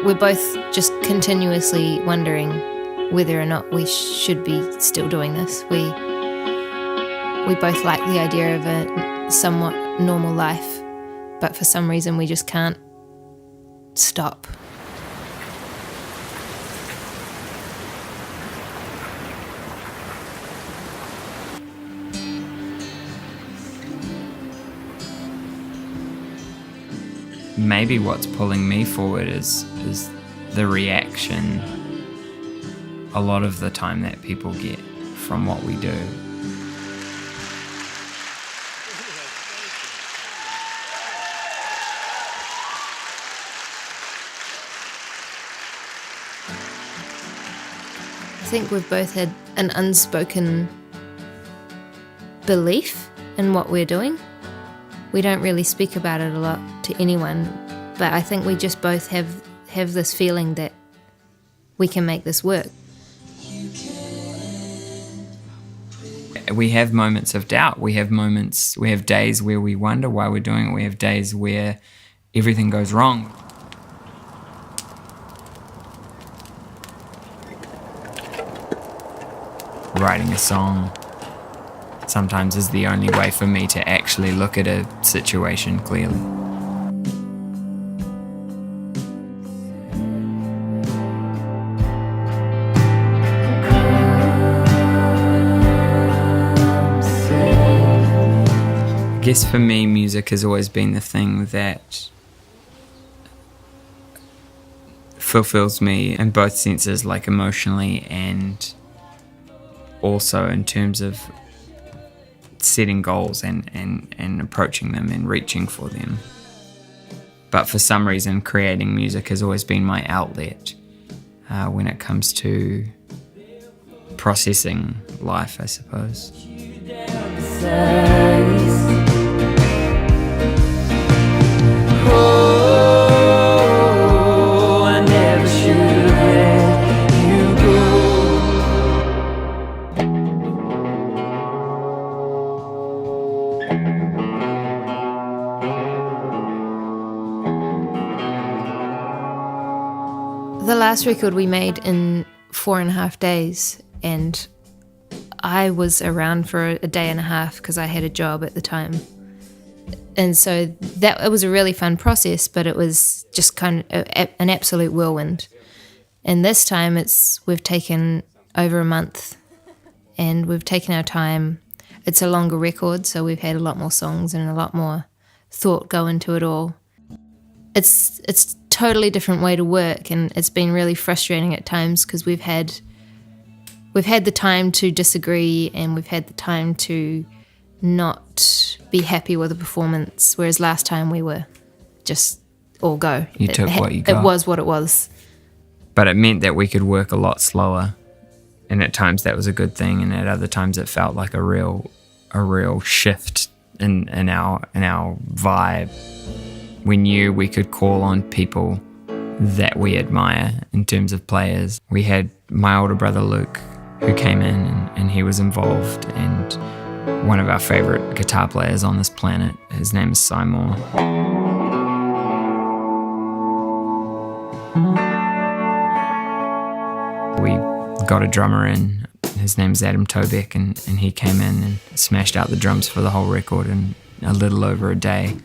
we're both just continuously wondering whether or not we should be still doing this. We both like the idea of a somewhat normal life, but for some reason we just can't stop. Maybe what's pulling me forward is the reaction a lot of the time that people get from what we do. I think we've both had an unspoken belief in what we're doing. We don't really speak about it a lot to anyone, but I think we just both have this feeling that we can make this work. We have moments of doubt. We have days where we wonder why we're doing it. We have days where everything goes wrong. Writing a song sometimes is the only way for me to actually look at a situation clearly. I guess for me, music has always been the thing that fulfills me in both senses, like emotionally and also in terms of setting goals and approaching them and reaching for them. But for some reason, creating music has always been my outlet when it comes to processing life, I suppose. The last record we made in 4.5 days, and I was around for a day and a half because I had a job at the time. And so it was a really fun process, but it was just kind of an absolute whirlwind. And this time we've taken over a month and we've taken our time. It's a longer record, so we've had a lot more songs and a lot more thought go into it all. It's totally different way to work, and it's been really frustrating at times because we've had the time to disagree and we've had the time to not be happy with the performance, whereas last time we were just all go. You took what you got. It was what it was. But it meant that we could work a lot slower, and at times that was a good thing, and at other times it felt like a real shift in our vibe. We knew we could call on people that we admire in terms of players. We had my older brother Luke, who came in and he was involved, and one of our favourite guitar players on this planet. His name is Simon. We got a drummer in. His name's Adam Tobeck, and he came in and smashed out the drums for the whole record in a little over a day.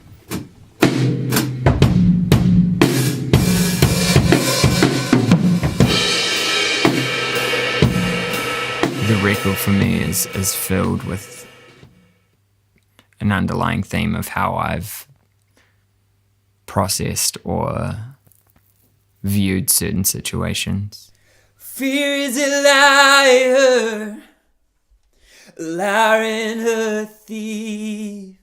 The record for me is filled with an underlying theme of how I've processed or viewed certain situations. Fear is a liar and a thief,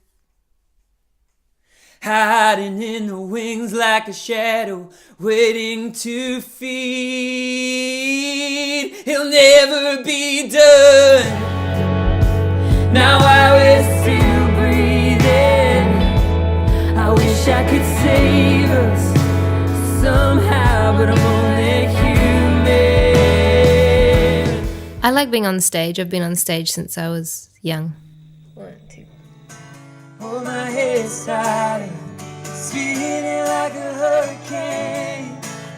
hiding in the wings like a shadow, waiting to feed. He'll never be done. Now I will still breathing. I wish I could save us somehow, but I'm only human. I like being on stage. I've been on stage since I was young. 1, 2. Hold my head silent, spinning like a hurricane.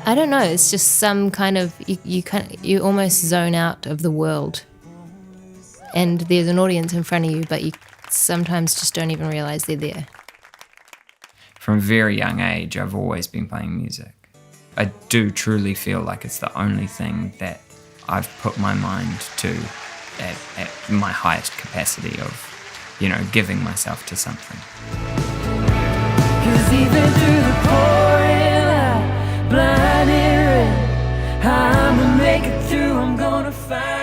I don't know. It's just some kind of you almost zone out of the world, and there's an audience in front of you, but you sometimes just don't even realize they're there. From a very young age, I've always been playing music. I do truly feel like it's the only thing that I've put my mind to at my highest capacity of, giving myself to something. 'Cause even through the pouring light, blinding rain, I'ma make it through, I'm gonna find